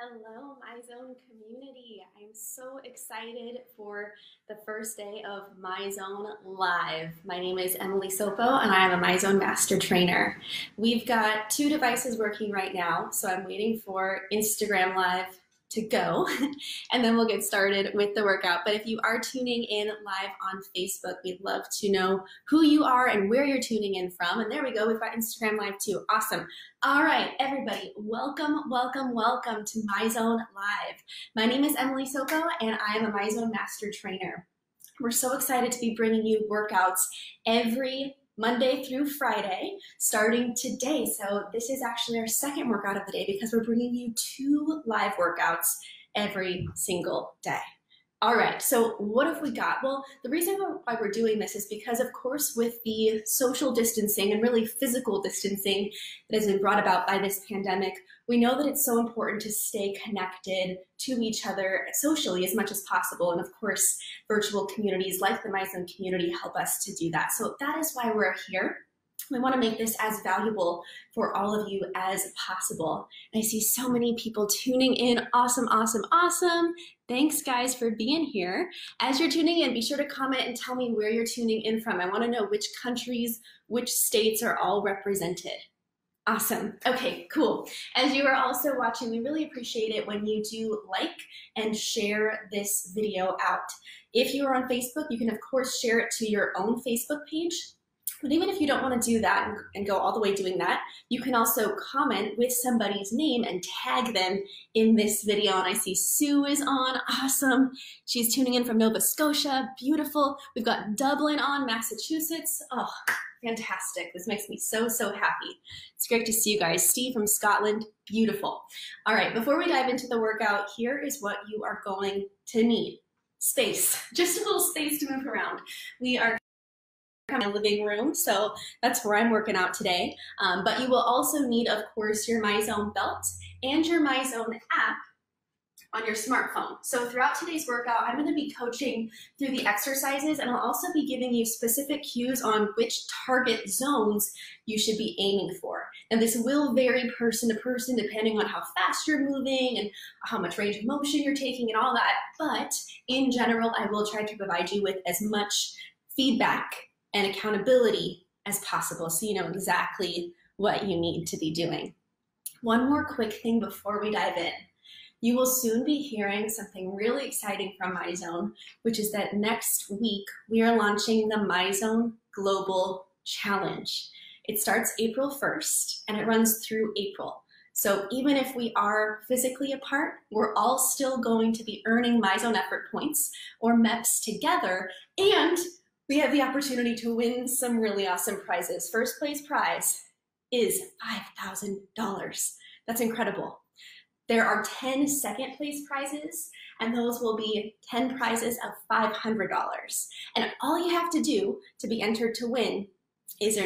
Hello, Myzone community. I'm so excited for the first day of Myzone Live. My name is Emily Sopo, and I am a Myzone Master Trainer. We've got 2 devices working right now, so I'm waiting for Instagram Live to go, and then we'll get started with the workout. But if you are tuning in live on Facebook, we'd love to know who you are and where you're tuning in from. And there we go, we've got Instagram Live too. Awesome. All right, everybody, welcome to Myzone Live. My name is Emily Sopo, and I am a Myzone Master Trainer. We're so excited to be bringing you workouts every Monday through Friday, starting today. So this is actually our second workout of the day because we're bringing you 2 live workouts every single day. All right, so what have we got? Well, the reason why we're doing this is because, of course, with the social distancing and really physical distancing that has been brought about by this pandemic, we know that it's so important to stay connected to each other socially as much as possible. And of course, virtual communities like the Myzone community help us to do that. So that is why we're here. We want to make this as valuable for all of you as possible. And I see so many people tuning in. Awesome, awesome, awesome. Thanks, guys, for being here. As you're tuning in, be sure to comment and tell me where you're tuning in from. I want to know which countries, which states are all represented. Awesome. Okay, cool. As you are also watching, we really appreciate it when you do like and share this video out. If you are on Facebook, you can, of course, share it to your own Facebook page. But even if you don't want to do that and go all the way doing that, you can also comment with somebody's name and tag them in this video. And I see Sue is on. Awesome. She's tuning in from Nova Scotia. Beautiful. We've got Dublin on, Massachusetts. Oh, fantastic. This makes me so, so happy. It's great to see you guys. Steve from Scotland. Beautiful. All right, before we dive into the workout, here is what you are going to need. Space. Just a little space to move around. We are in my living room, so that's where I'm working out today. But you will also need, of course, your Myzone belt and your Myzone app on your smartphone. So throughout today's workout, I'm going to be coaching through the exercises, and I'll also be giving you specific cues on which target zones you should be aiming for. And this will vary person to person depending on how fast you're moving and how much range of motion you're taking and all that. But in general, I will try to provide you with as much feedback and accountability as possible so you know exactly what you need to be doing. One more quick thing before we dive in. You will soon be hearing something really exciting from Myzone, which is that next week we are launching the Myzone Global Challenge. It starts April 1st and it runs through April. So even if we are physically apart, we're all still going to be earning Myzone effort points or MEPs together, and we have the opportunity to win some really awesome prizes. First place prize is $5,000. That's incredible. There are 10 second place prizes, and those will be 10 prizes of $500. And all you have to do to be entered to win is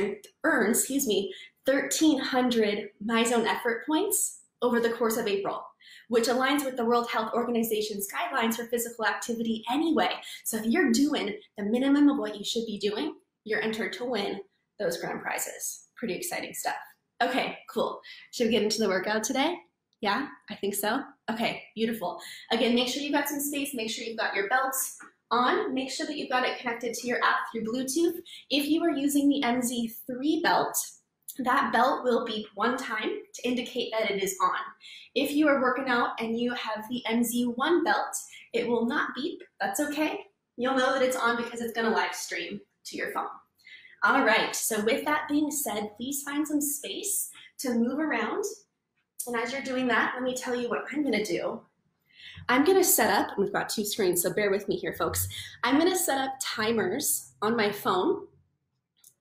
earn 1,300 Myzone effort points over the course of April, which aligns with the World Health Organization's guidelines for physical activity anyway. So if you're doing the minimum of what you should be doing, you're entered to win those grand prizes. Pretty exciting stuff. Okay, cool. Should we get into the workout today? Yeah, I think so. Okay, beautiful. Again, make sure you've got some space. Make sure you've got your belts on. Make sure that you've got it connected to your app through Bluetooth. If you are using the MZ3 belt, that belt will beep one time to indicate that it is on. If you are working out and you have the MZ1 belt, it will not beep. That's okay. You'll know that it's on because it's going to live stream to your phone. All right, so with that being said, please find some space to move around. And as you're doing that, let me tell you what I'm going to do. I'm going to set up, we've got 2 screens, so bear with me here, folks. I'm going to set up timers on my phone.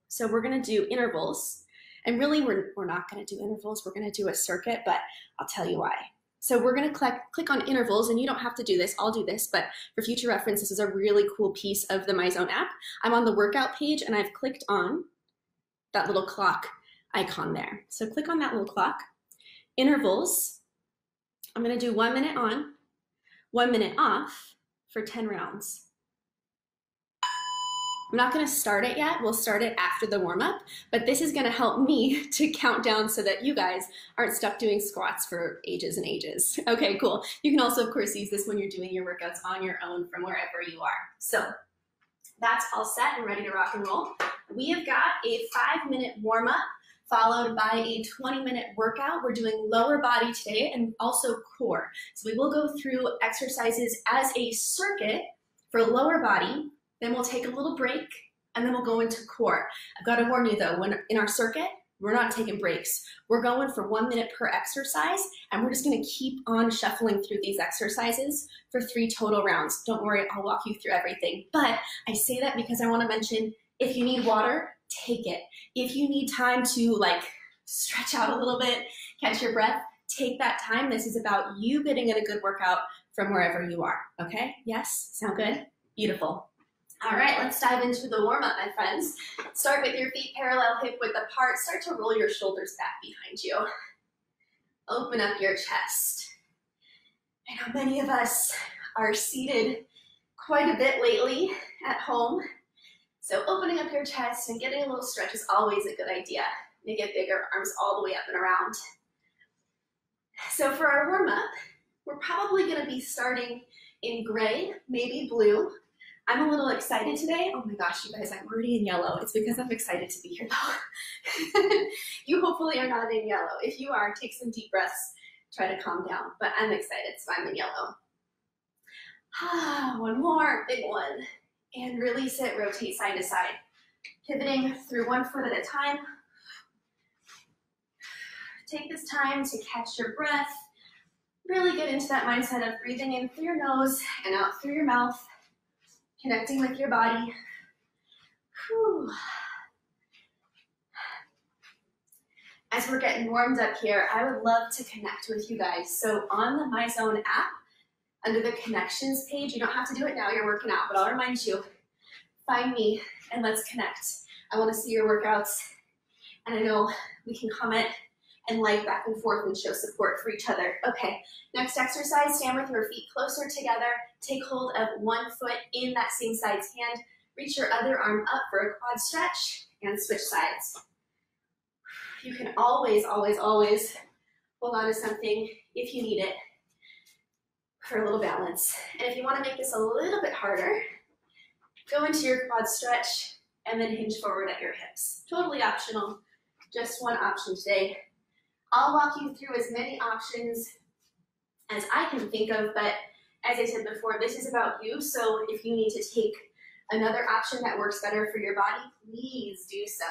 So we're going to do intervals. And really, we're not going to do intervals. We're going to do a circuit, but I'll tell you why. So we're going to click on intervals, and you don't have to do this. I'll do this, but for future reference, this is a really cool piece of the Myzone app. I'm on the workout page, and I've clicked on that little clock icon there. So click on that little clock. Intervals, I'm going to do 1 minute on, 1 minute off for 10 rounds. I'm not gonna start it yet. We'll start it after the warm-up, but this is gonna help me to count down so that you guys aren't stuck doing squats for ages and ages. Okay, cool. You can also, of course, use this when you're doing your workouts on your own from wherever you are. So that's all set and ready to rock and roll. We have got a 5-minute warm-up followed by a 20-minute workout. We're doing lower body today and also core. So we will go through exercises as a circuit for lower body, then we'll take a little break, and then we'll go into core. I've got to warn you though, when in our circuit, we're not taking breaks. We're going for 1 minute per exercise, and we're just gonna keep on shuffling through these exercises for 3 total rounds. Don't worry, I'll walk you through everything. But I say that because I wanna mention, if you need water, take it. If you need time to like stretch out a little bit, catch your breath, take that time. This is about you getting in a good workout from wherever you are, okay? Yes, sound good? Beautiful. All right, let's dive into the warm-up, my friends. Start with your feet parallel hip width apart. Start to roll your shoulders back behind you. Open up your chest. I know many of us are seated quite a bit lately at home. So opening up your chest and getting a little stretch is always a good idea. Make it bigger, arms all the way up and around. So for our warm-up, we're probably gonna be starting in gray, maybe blue. I'm a little excited today. Oh my gosh, you guys, I'm already in yellow. It's because I'm excited to be here though. You hopefully are not in yellow. If you are, take some deep breaths, try to calm down, but I'm excited, so I'm in yellow. One more, big one. And release it, rotate side to side. Pivoting through 1 foot at a time. Take this time to catch your breath. Really get into that mindset of breathing in through your nose and out through your mouth. Connecting with your body. Whew. As we're getting warmed up here, I would love to connect with you guys. So on the Myzone app, under the connections page, you don't have to do it now, you're working out, but I'll remind you, find me and let's connect. I want to see your workouts, and I know we can comment and like back and forth and show support for each other. Okay, next exercise, stand with your feet closer together. Take hold of 1 foot in that same side's hand. Reach your other arm up for a quad stretch and switch sides. You can always, always, always hold on to something if you need it for a little balance. And if you want to make this a little bit harder, go into your quad stretch and then hinge forward at your hips. Totally optional, just one option today. I'll walk you through as many options as I can think of, but as I said before, this is about you, so if you need to take another option that works better for your body, please do so.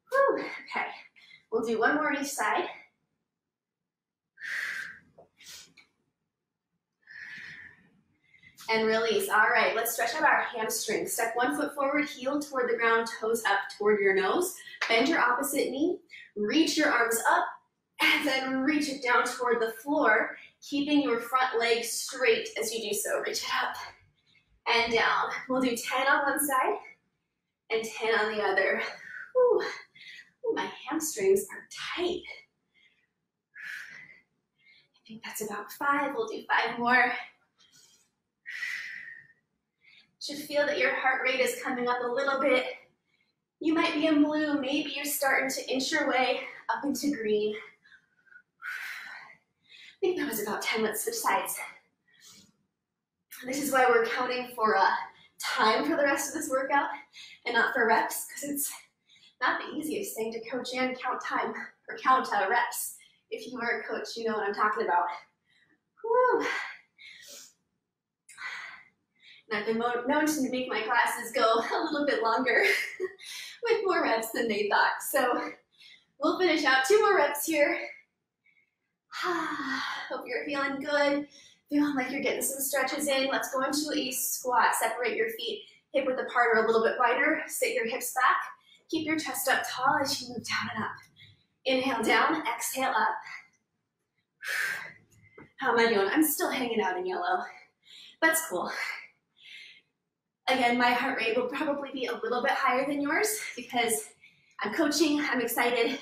Whew. Okay, we'll do 1 more on each side. And release. All right, let's stretch out our hamstrings. Step 1 foot forward, heel toward the ground, toes up toward your nose. Bend your opposite knee, reach your arms up, and then reach it down toward the floor, keeping your front leg straight as you do so. Reach it up and down. We'll do 10 on one side and 10 on the other. Whew. Ooh, my hamstrings are tight. I think that's about 5. We'll do 5 more. Should feel that your heart rate is coming up a little bit. You might be in blue, maybe you're starting to inch your way up into green. I think that was about 10, let's switch sides. This is why we're counting for time for the rest of this workout and not for reps, because it's not the easiest thing to coach and count time, or count reps. If you are a coach, you know what I'm talking about. Woo. And I've been known to make my classes go a little bit longer with more reps than they thought. So we'll finish out 2 more reps here. Hope you're feeling good, feeling like you're getting some stretches in. Let's go into a squat. Separate your feet hip width apart or a little bit wider. Sit your hips back. Keep your chest up tall as you move down and up. Inhale down, exhale up. How am I doing? I'm still hanging out in yellow. That's cool. Again, my heart rate will probably be a little bit higher than yours because I'm coaching, I'm excited.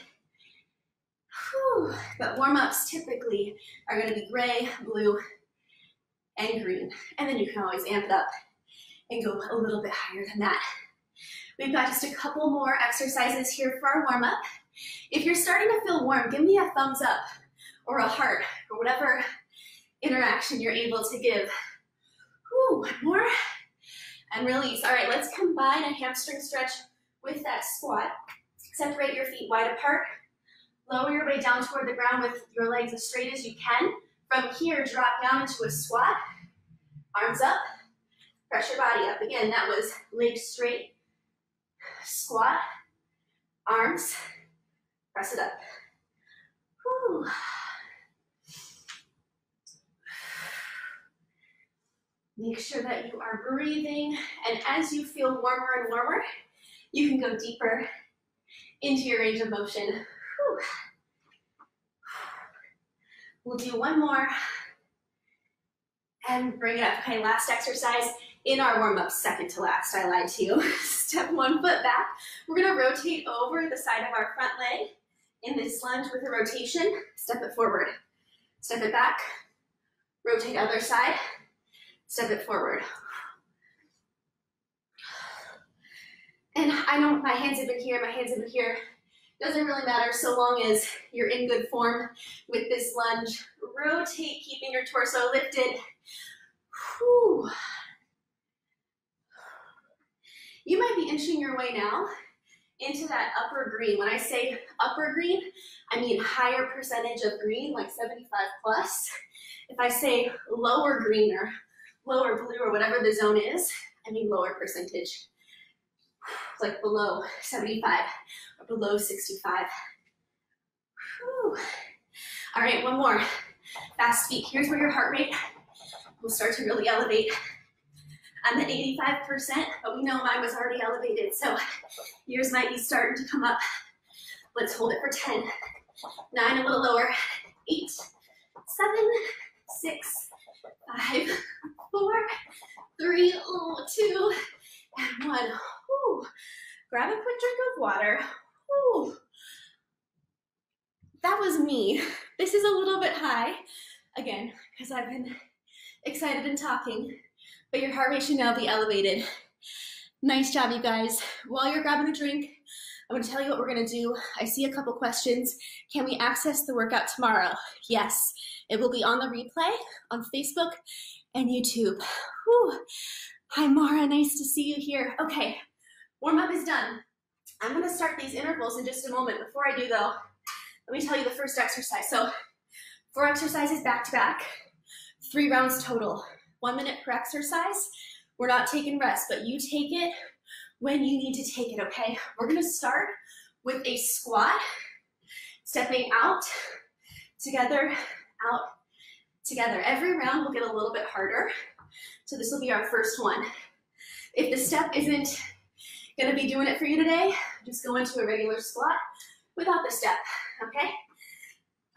Whew. But warm-ups typically are going to be gray, blue, and green. And then you can always amp it up and go a little bit higher than that. We've got just a couple more exercises here for our warm-up. If you're starting to feel warm, give me a thumbs up or a heart or whatever interaction you're able to give. Whew, one more. And release. All right, let's combine a hamstring stretch with that squat. Separate your feet wide apart. Lower your way down toward the ground with your legs as straight as you can. From here, drop down into a squat. Arms up. Press your body up. Again, that was legs straight. Squat. Arms. Press it up. Whew. Make sure that you are breathing, and as you feel warmer and warmer, you can go deeper into your range of motion. Whew. We'll do one more and bring it up. Okay, last exercise in our warm-up, second to last, I lied to you. Step 1 foot back. We're gonna rotate over the side of our front leg in this lunge with a rotation. Step it forward, step it back, rotate other side, step it forward. And I know my hands have been here, my hands have been here. Doesn't really matter so long as you're in good form with this lunge. Rotate, keeping your torso lifted. Whew. You might be inching your way now into that upper green. When I say upper green, I mean higher percentage of green, like 75 plus. If I say lower green or lower blue or whatever the zone is, I mean lower percentage. Like below 75 or below 65. Whew. All right, one more. Fast feet. Here's where your heart rate will start to really elevate. I'm at 85%, but we know mine was already elevated, so yours might be starting to come up. Let's hold it for 10, 9, a little lower, 8, 7, 6, 5, 4, 3, 2, and 1. Whew. Grab a quick drink of water. Whew. That was me. This is a little bit high, again, because I've been excited and talking, but your heart rate should now be elevated. Nice job, you guys. While you're grabbing a drink, I'm going to tell you what we're going to do. I see a couple questions. Can we access the workout tomorrow? Yes, it will be on the replay on Facebook and YouTube. Whew. Hi, Mara. Nice to see you here. Okay, warm-up is done. I'm going to start these intervals in just a moment. Before I do, though, let me tell you the first exercise. So 4 exercises back-to-back, 3 rounds total, 1 minute per exercise. We're not taking rest, but you take it when you need to take it, okay? We're gonna start with a squat, stepping out, together, out, together. Every round will get a little bit harder, so this will be our first one. If the step isn't gonna be doing it for you today, just go into a regular squat without the step, okay?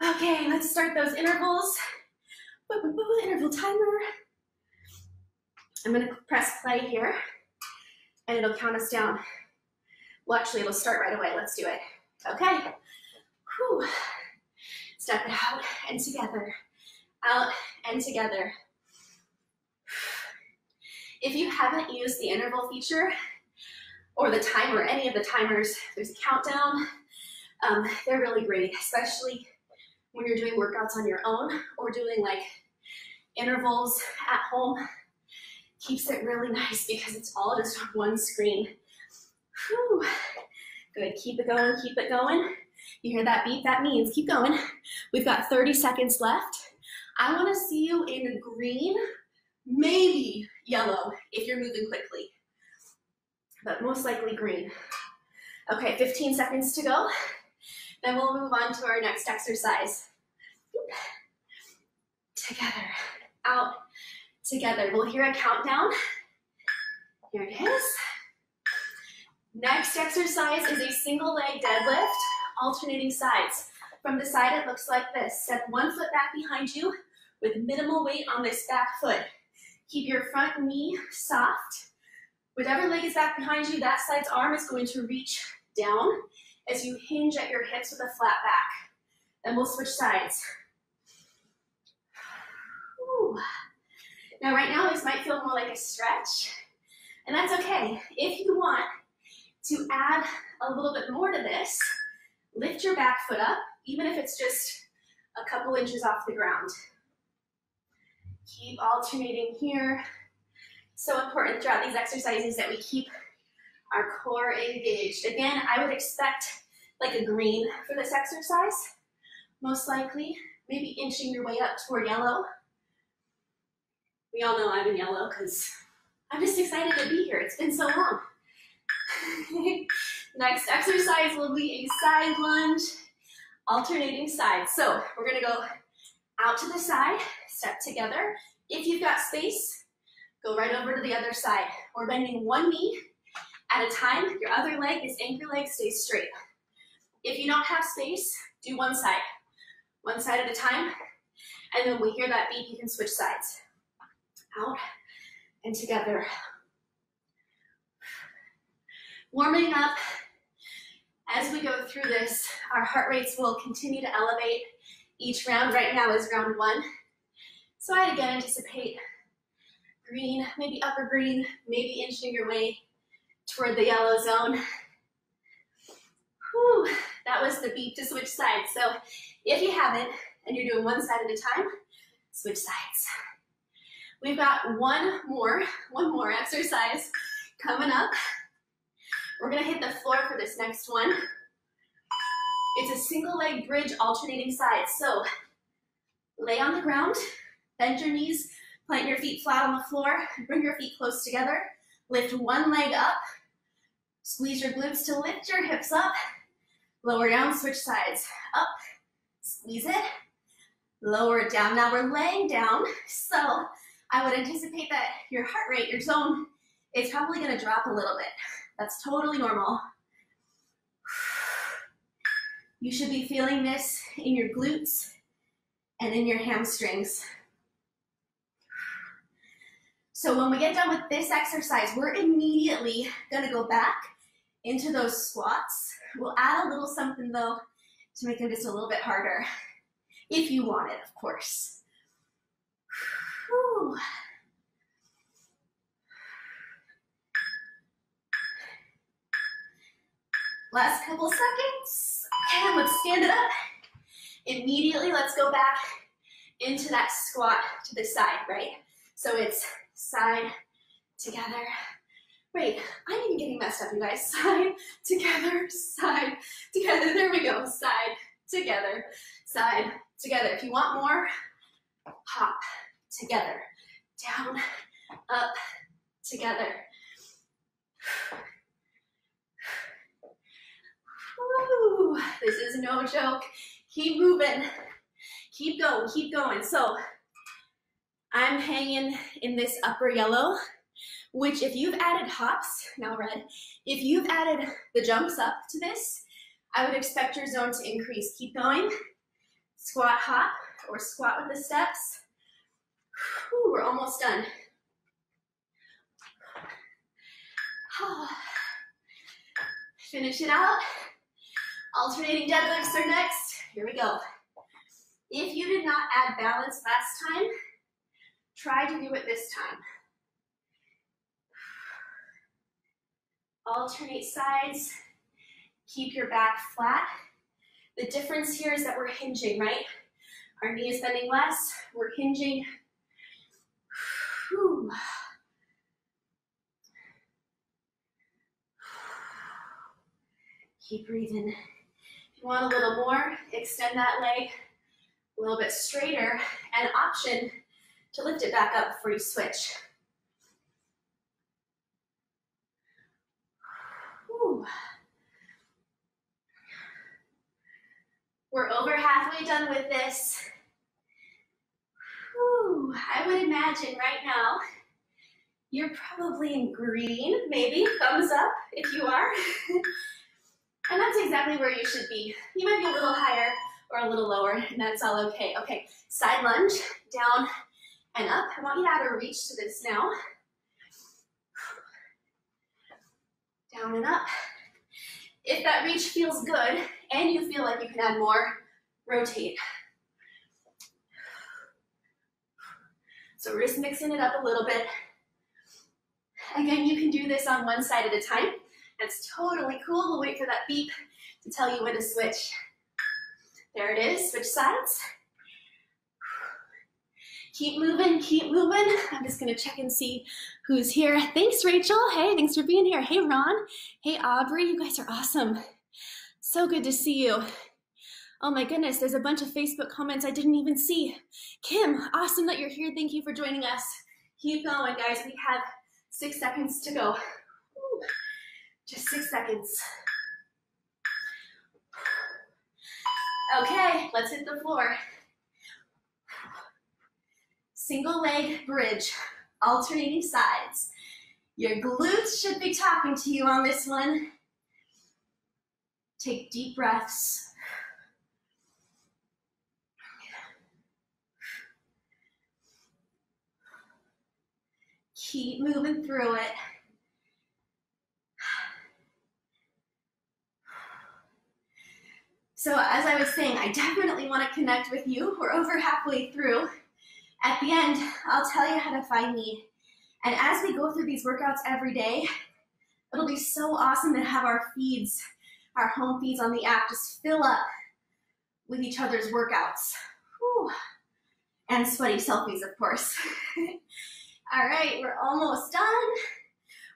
Okay, let's start those intervals. Interval timer. I'm gonna press play here, and it'll count us down. Well, actually, it'll start right away. Let's do it. Okay. Whew. Step it out and together. Out and together. If you haven't used the interval feature or the timer, any of the timers, there's a countdown. They're really great, especially when you're doing workouts on your own or doing like intervals at home. Keeps it really nice because it's all just on one screen. Whew. Good, keep it going, keep it going. You hear that beep? That means keep going. We've got 30 seconds left. I wanna see you in green, maybe yellow if you're moving quickly, but most likely green. Okay, 15 seconds to go. Then we'll move on to our next exercise. Together, out, together. We'll hear a countdown. Here it is. Next exercise is a single leg deadlift, alternating sides. From the side, it looks like this. Step 1 foot back behind you with minimal weight on this back foot. Keep your front knee soft. Whatever leg is back behind you, that side's arm is going to reach down as you hinge at your hips with a flat back. Then we'll switch sides. Whew. Now right now this might feel more like a stretch, and that's okay. If you want, To add a little bit more to this, lift your back foot up, even if it's just a couple inches off the ground. Keep alternating here. So important throughout these exercises that we keep our core engaged. Again, I would expect like a green for this exercise, most likely. Maybe inching your way up toward yellow. We all know I'm in yellow because I'm just excited to be here. It's been so long. Next exercise will be a side lunge, alternating sides. So we're gonna go out to the side, step together. If you've got space, go right over to the other side. We're bending one knee at a time. Your other leg, this anchor leg, stays straight. If you don't have space, do one side at a time. And then when we hear that beep, you can switch sides. Out and together. Warming up. As we go through this, our heart rates will continue to elevate each round. Right now is round 1. So I'd again anticipate green, maybe upper green, maybe inching your way toward the yellow zone. Whew, that was the beep to switch sides. So if you haven't, and you're doing one side at a time, switch sides. We've got one more exercise coming up. We're gonna hit the floor for this next one. It's a single leg bridge alternating sides. So lay on the ground, bend your knees, plant your feet flat on the floor, bring your feet close together, lift one leg up, squeeze your glutes to lift your hips up, lower down, switch sides, up, squeeze it, lower it down. Now we're laying down, so I would anticipate that your heart rate, your zone, is probably gonna drop a little bit. That's totally normal. You should be feeling this in your glutes and in your hamstrings. So when we get done with this exercise, we're immediately gonna go back into those squats. We'll add a little something though to make them just a little bit harder, if you want it, of course. Whew. Last couple seconds, and let's stand it up. Immediately, let's go back into that squat to the side, right? So it's side, together. Wait, I'm even getting messed up, you guys. Side, together, side, together. There we go. Side, together, side, together. If you want more, hop, together, down, up, together. Woo, this is no joke. Keep moving. Keep going, keep going. So I'm hanging in this upper yellow, which if you've added hops, now red, if you've added the jumps up to this, I would expect your zone to increase. Keep going. Squat, hop, or squat with the steps. Whew, we're almost done. Finish it out. Alternating deadlifts are next. Here we go. If you did not add balance last time, try to do it this time. Alternate sides. Keep your back flat. The difference here is that we're hinging, right? Our knee is bending less. We're hinging. Whew. Keep breathing. If you want a little more, extend that leg a little bit straighter, and option to lift it back up before you switch. Whew. We're over halfway done with this. Whew. I would imagine right now you're probably in green, maybe thumbs up if you are. And that's exactly where you should be. You might be a little higher or a little lower, and that's all okay. Okay, side lunge, down and up. I want you to add a reach to this now. Down and up. If that reach feels good and you feel like you can add more, rotate. So we're just mixing it up a little bit. Again, you can do this on one side at a time, and That's totally cool. We'll wait for that beep to tell you when to switch. There it is, switch sides. Keep moving, keep moving. I'm just gonna check and see who's here. Thanks, Rachel. Hey, thanks for being here. Hey, Ron. Hey, Aubrey. You guys are awesome. So good to see you. Oh my goodness, there's a bunch of Facebook comments I didn't even see. Kim, awesome that you're here. Thank you for joining us. Keep going, guys. We have 6 seconds to go. Woo. Just 6 seconds. Okay, let's hit the floor. Single leg bridge, alternating sides. Your glutes should be talking to you on this one. Take deep breaths. Keep moving through it. So as I was saying, I definitely want to connect with you. We're over halfway through. At the end, I'll tell you how to find me. And as we go through these workouts every day, it'll be so awesome to have our feeds, our home feeds on the app just fill up with each other's workouts. Whew. And sweaty selfies, of course. All right, we're almost done.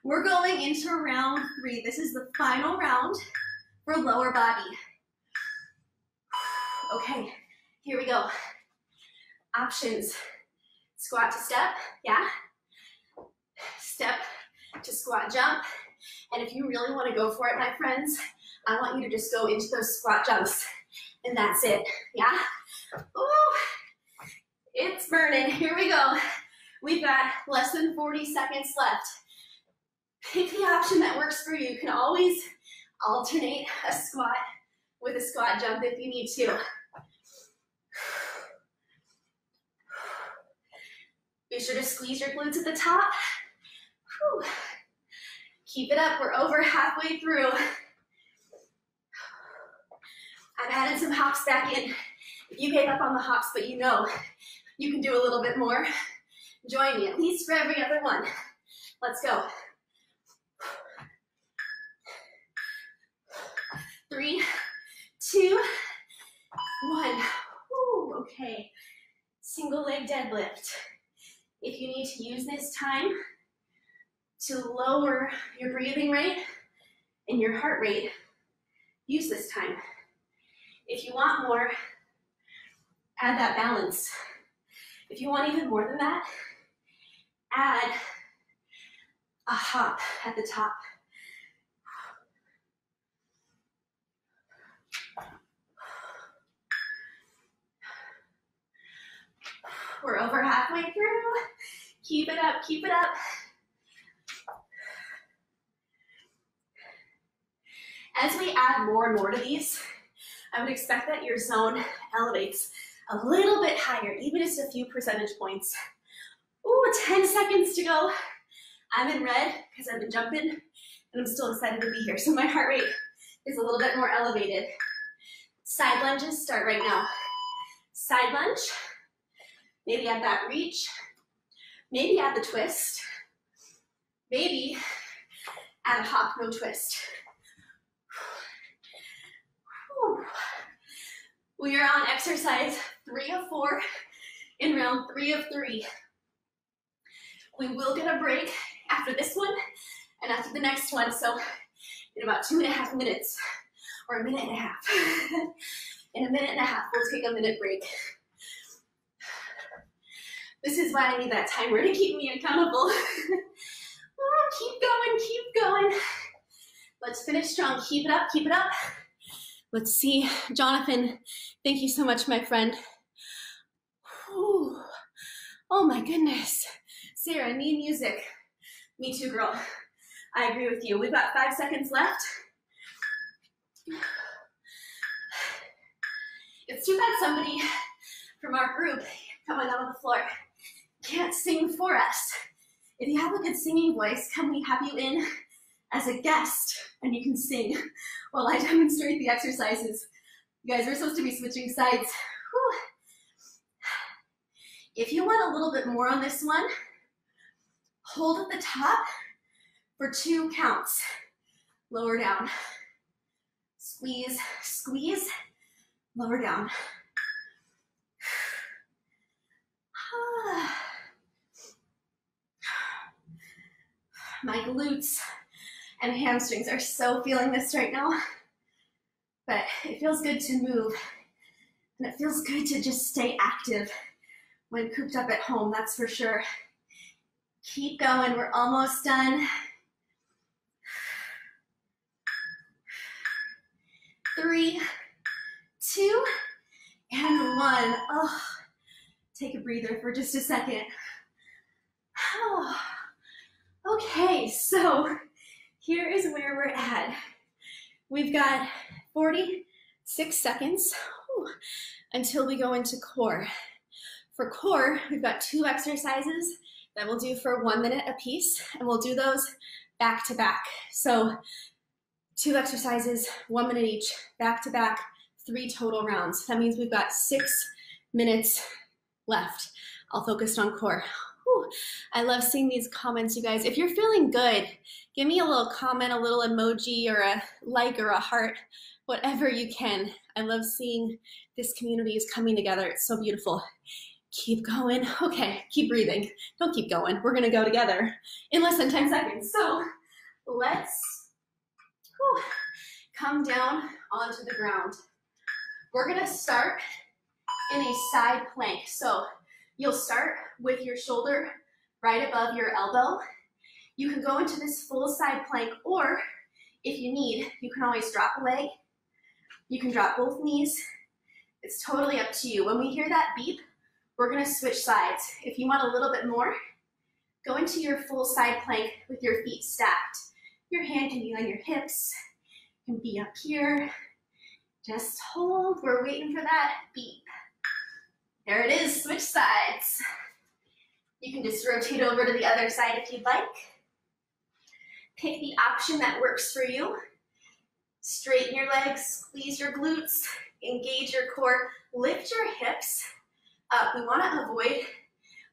We're going into round 3. This is the final round for lower body. Okay, here we go. Options. Squat to step, yeah. Step to squat jump. And if you really want to go for it, my friends, I want you to just go into those squat jumps. And that's it, yeah? Ooh, it's burning. Here we go. We've got less than 40 seconds left. Pick the option that works for you. You can always alternate a squat with a squat jump if you need to. Be sure to squeeze your glutes at the top. Whew. Keep it up, we're over halfway through. I've added some hops back in. If you gave up on the hops, but you know you can do a little bit more, join me, at least for every other one. Let's go. 3, 2, 1. Whew, okay, single leg deadlift. If you need to use this time to lower your breathing rate and your heart rate, use this time. If you want more, add that balance. If you want even more than that, add a hop at the top. We're over halfway through. Keep it up, keep it up. As we add more and more to these, I would expect that your zone elevates a little bit higher, even just a few percentage points. Ooh, 10 seconds to go. I'm in red because I've been jumping and I'm still excited to be here. So my heart rate is a little bit more elevated. Side lunges start right now. Side lunge. Maybe add that reach, maybe add the twist, maybe add a hop, no twist. Whew. We are on exercise 3 of 4 in round 3 of 3. We will get a break after this one and after the next one, so in about 2.5 minutes, or a minute and a half. In a minute and a half, we'll take a minute break. This is why I need that timer to keep me accountable. Oh, keep going, keep going. Let's finish strong. Keep it up, keep it up. Let's see. Jonathan, thank you so much, my friend. Whew. Oh my goodness. Sarah, need music. Me too, girl. I agree with you. We've got 5 seconds left. It's too bad somebody from our group coming out on the floor can't sing for us. If you have a good singing voice, can we have you in as a guest and you can sing while I demonstrate the exercises? You guys are supposed to be switching sides. Whew. If you want a little bit more on this one, hold at the top for 2 counts. lower down. Squeeze, squeeze, lower down. My glutes and hamstrings are so feeling this right now, but it feels good to move, and it feels good to just stay active when cooped up at home, that's for sure. Keep going, we're almost done. 3, 2, and 1. Oh, take a breather for just a second. Oh. Okay, so here is where we're at. We've got 46 seconds until we go into core. For core, we've got 2 exercises that we'll do for 1 minute apiece, and we'll do those back to back. So 2 exercises, 1 minute each, back to back, 3 total rounds. That means we've got 6 minutes left. I'll focus on core. I love seeing these comments, you guys. If you're feeling good, give me a little comment, a little emoji, or a like or a heart, whatever you can. I love seeing this community is coming together. It's so beautiful. Keep going. Okay, keep breathing. Don't keep going. We're gonna go together in less than 10 seconds. So let's come down onto the ground. We're gonna start in a side plank. So you'll start with your shoulder right above your elbow. You can go into this full side plank, or if you need, you can always drop a leg. You can drop both knees. It's totally up to you. When we hear that beep, we're gonna switch sides. If you want a little bit more, go into your full side plank with your feet stacked. Your hand can be on your hips, can be up here. Just hold, we're waiting for that beep. There it is, switch sides. You can just rotate over to the other side if you'd like. Pick the option that works for you. Straighten your legs, squeeze your glutes, engage your core, lift your hips up. We want to avoid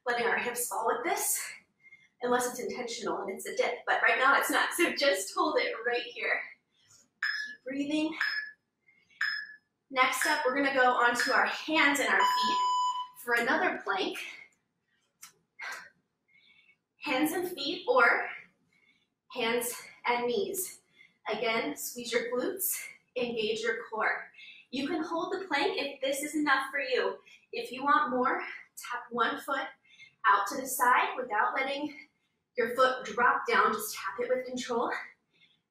letting our hips fall with this, unless it's intentional and it's a dip, but right now it's not, so just hold it right here. Keep breathing. Next up, we're gonna go onto our hands and our feet for another plank. Hands and feet, or hands and knees. Again, squeeze your glutes, engage your core. You can hold the plank if this is enough for you. If you want more, tap one foot out to the side without letting your foot drop down. Just tap it with control.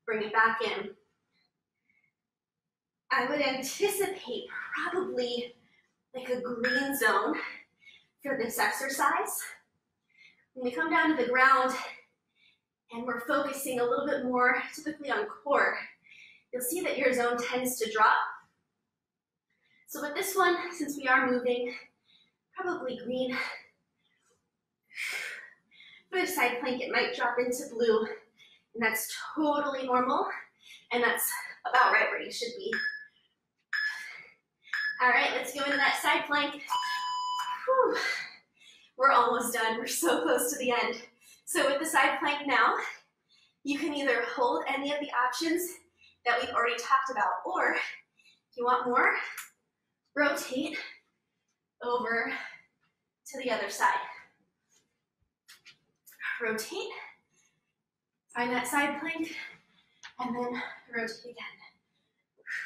Bring it back in. I would anticipate probably like a green zone for this exercise. When we come down to the ground and we're focusing a little bit more typically on core, you'll see that your zone tends to drop. So with this one, since we are moving, probably green. For the side plank, it might drop into blue, and that's totally normal, and that's about right where you should be. All right, let's go into that side plank. Whew. We're almost done. We're so close to the end. So with the side plank now, you can either hold any of the options that we've already talked about, or if you want more, rotate over to the other side. Rotate, find that side plank, and then rotate again.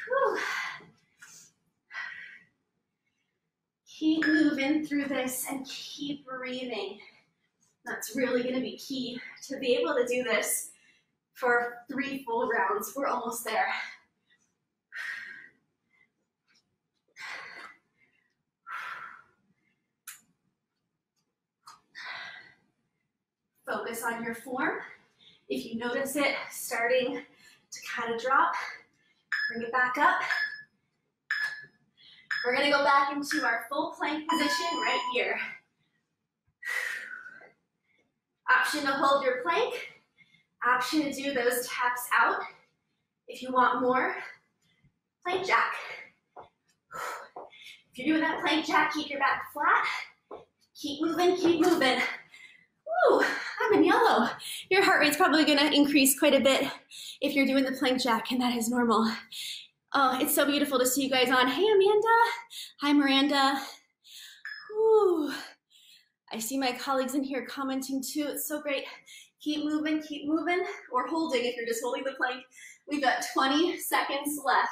Whew. Keep moving through this and keep breathing. That's really going to be key to be able to do this for 3 full rounds. We're almost there. Focus on your form. If you notice it starting to kind of drop, bring it back up. We're going to go back into our full plank position right here. Option to hold your plank. Option to do those taps out. If you want more, plank jack. If you're doing that plank jack, keep your back flat. Keep moving, keep moving. Ooh, I'm in yellow. Your heart rate's probably gonna increase quite a bit if you're doing the plank jack, and that is normal. Oh, it's so beautiful to see you guys on. Hey, Amanda. Hi, Miranda. Ooh. I see my colleagues in here commenting too. It's so great. Keep moving, or holding if you're just holding the plank. We've got 20 seconds left.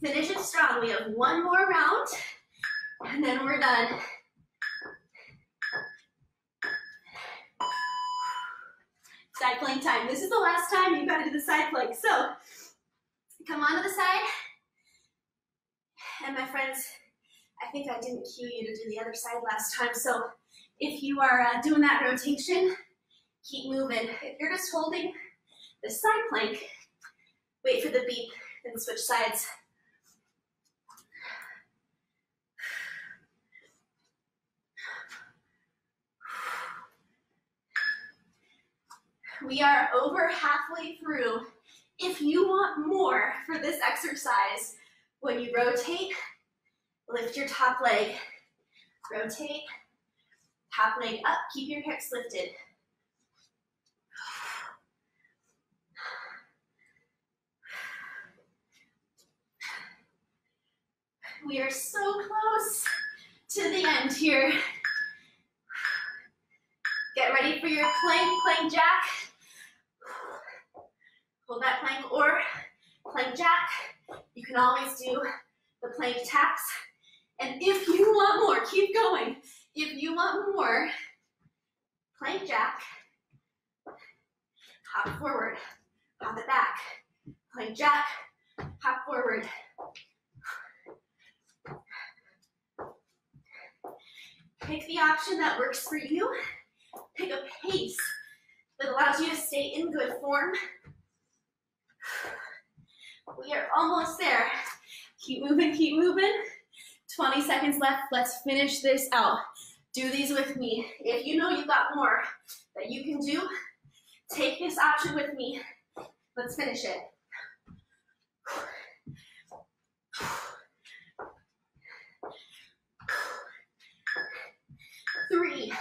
Finish it strong. We have one more round, and then we're done. Side plank time. This is the last time you've got to do the side plank. So come onto the side. And my friends, I think I didn't cue you to do the other side last time. So if you are doing that rotation, keep moving. If you're just holding the side plank, wait for the beep, then switch sides. We are over halfway through. If you want more for this exercise, when you rotate, lift your top leg. Rotate, top leg up, keep your hips lifted. We are so close to the end here. Get ready for your plank jack. Hold that plank or plank jack. You can always do the plank taps. And if you want more, keep going. If you want more, plank jack, hop forward, hop it back. Plank jack, hop forward. Pick the option that works for you. Pick a pace that allows you to stay in good form. We are almost there. Keep moving, 20 seconds left. Let's finish this out. Do these with me. If you know you've got more that you can do, take this option with me. Let's finish it. Three,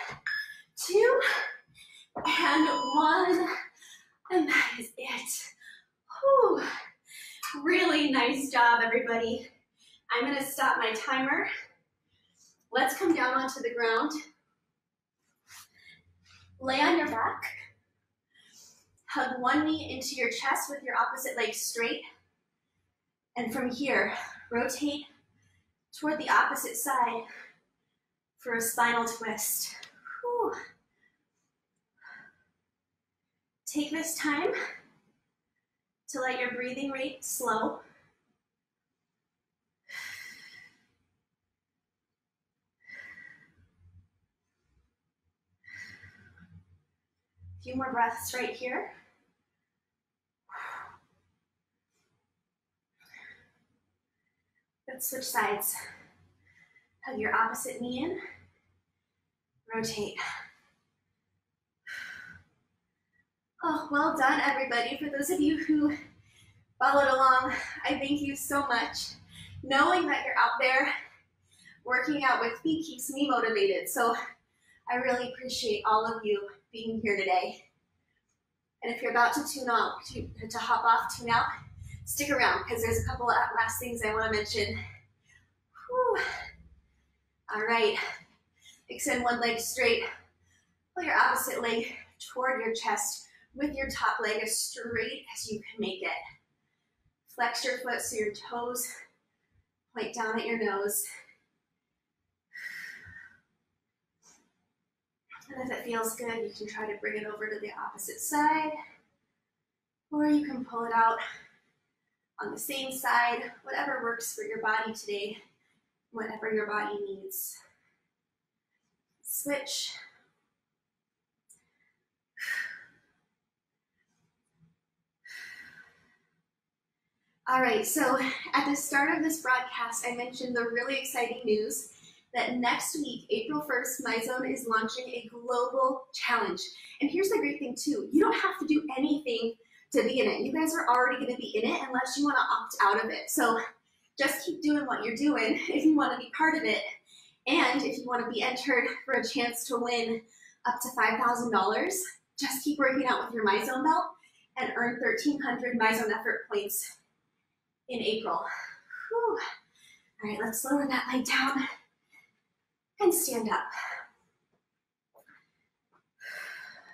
two, and one, and that is it. Whew. Really nice job, everybody. I'm gonna stop my timer. Let's come down onto the ground. Lay on your back. Hug one knee into your chest with your opposite leg straight. And from here, rotate toward the opposite side for a spinal twist. Whew. Take this time to let your breathing rate slow. A few more breaths right here. Let's switch sides. Hug your opposite knee in. Rotate. Oh, well done, everybody. For those of you who followed along, I thank you so much. Knowing that you're out there working out with me keeps me motivated. So I really appreciate all of you being here today. And if you're about to tune out, to hop off, tune out, stick around because there's a couple of last things I want to mention. Whew. All right. Extend one leg straight. Pull your opposite leg toward your chest with your top leg as straight as you can make it. Flex your foot so your toes point down at your nose. And if it feels good, you can try to bring it over to the opposite side, or you can pull it out on the same side, whatever works for your body today, whatever your body needs. Switch. All right, so at the start of this broadcast, I mentioned the really exciting news that next week, April 1st, Myzone is launching a global challenge. And here's the great thing too, you don't have to do anything to be in it. You guys are already going to be in it unless you want to opt out of it. So just keep doing what you're doing if you want to be part of it. And if you want to be entered for a chance to win up to $5,000, just keep working out with your Myzone belt and earn 1,300 Myzone effort points in April. Whew. All right, let's lower that leg down and stand up.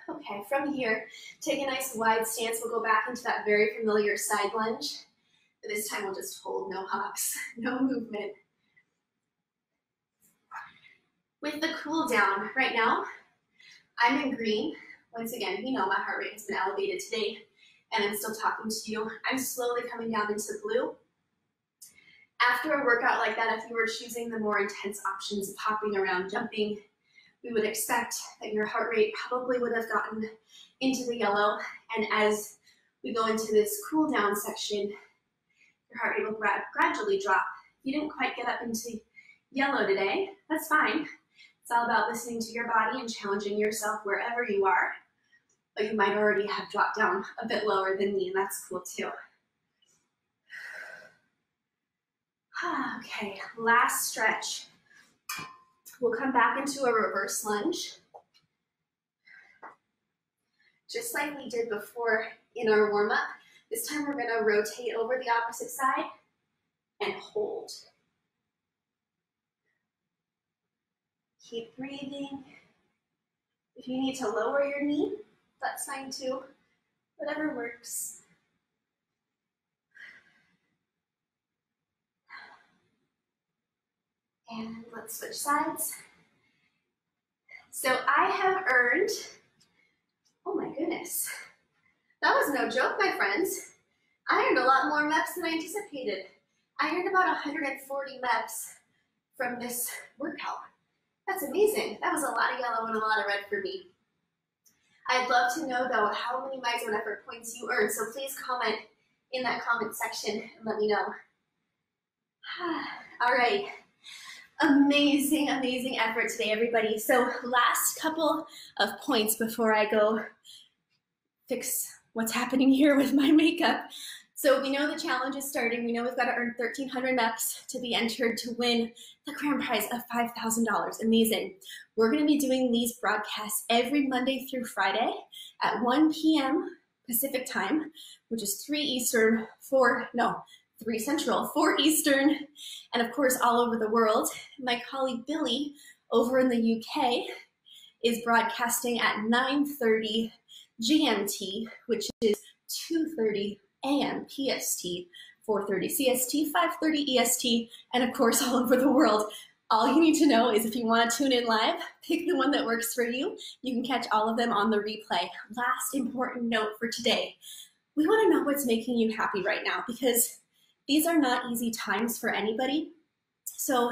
Okay, from here, take a nice wide stance. We'll go back into that very familiar side lunge. But this time we'll just hold, no hops, no movement. With the cool down, right now, I'm in green. Once again, you know my heart rate has been elevated today, and I'm still talking to you. I'm slowly coming down into blue. After a workout like that, if you were choosing the more intense options of hopping around, jumping, we would expect that your heart rate probably would have gotten into the yellow. And as we go into this cool down section, your heart rate will gradually drop. If you didn't quite get up into yellow today, that's fine. It's all about listening to your body and challenging yourself wherever you are. But you might already have dropped down a bit lower than me, and that's cool too. Okay, last stretch. We'll come back into a reverse lunge. Just like we did before in our warm-up, this time we're gonna rotate over the opposite side and hold. Keep breathing. If you need to lower your knee, that's fine too. Whatever works. And let's switch sides. So I have earned, oh my goodness, that was no joke, my friends. I earned a lot more reps than I anticipated. I earned about 140 reps from this workout. That's amazing. That was a lot of yellow and a lot of red for me. I'd love to know though how many Myzone effort points you earned, so please comment in that comment section and let me know. All right. Amazing, amazing effort today, everybody. So last couple of points before I go fix what's happening here with my makeup. So we know the challenge is starting. We know we've got to earn 1,300 reps to be entered to win the grand prize of $5,000. Amazing. We're going to be doing these broadcasts every Monday through Friday at 1 p.m. Pacific time, which is 3 Eastern, 3 Central, 4 Eastern, and of course all over the world. My colleague Billy over in the UK is broadcasting at 9:30 GMT, which is 2:30 AM PST, 4:30 CST, 5:30 EST, and of course all over the world. All you need to know is if you want to tune in live, pick the one that works for you. You can catch all of them on the replay. Last important note for today. We want to know what's making you happy right now, because these are not easy times for anybody. So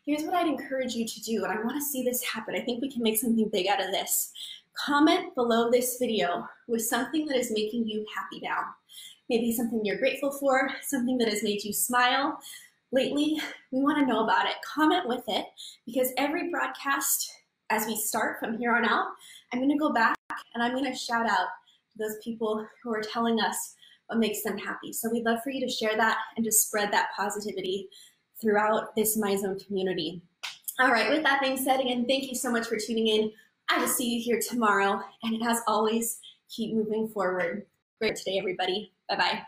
here's what I'd encourage you to do, and I want to see this happen. I think we can make something big out of this. Comment below this video with something that is making you happy now. Maybe something you're grateful for, something that has made you smile lately. We want to know about it. Comment with it, because every broadcast as we start from here on out, I'm going to go back and I'm going to shout out to those people who are telling us what makes them happy. So we'd love for you to share that and to spread that positivity throughout this Myzone community. All right, with that being said, again, thank you so much for tuning in. I will see you here tomorrow, and as always, keep moving forward. Great today, everybody. Bye-bye.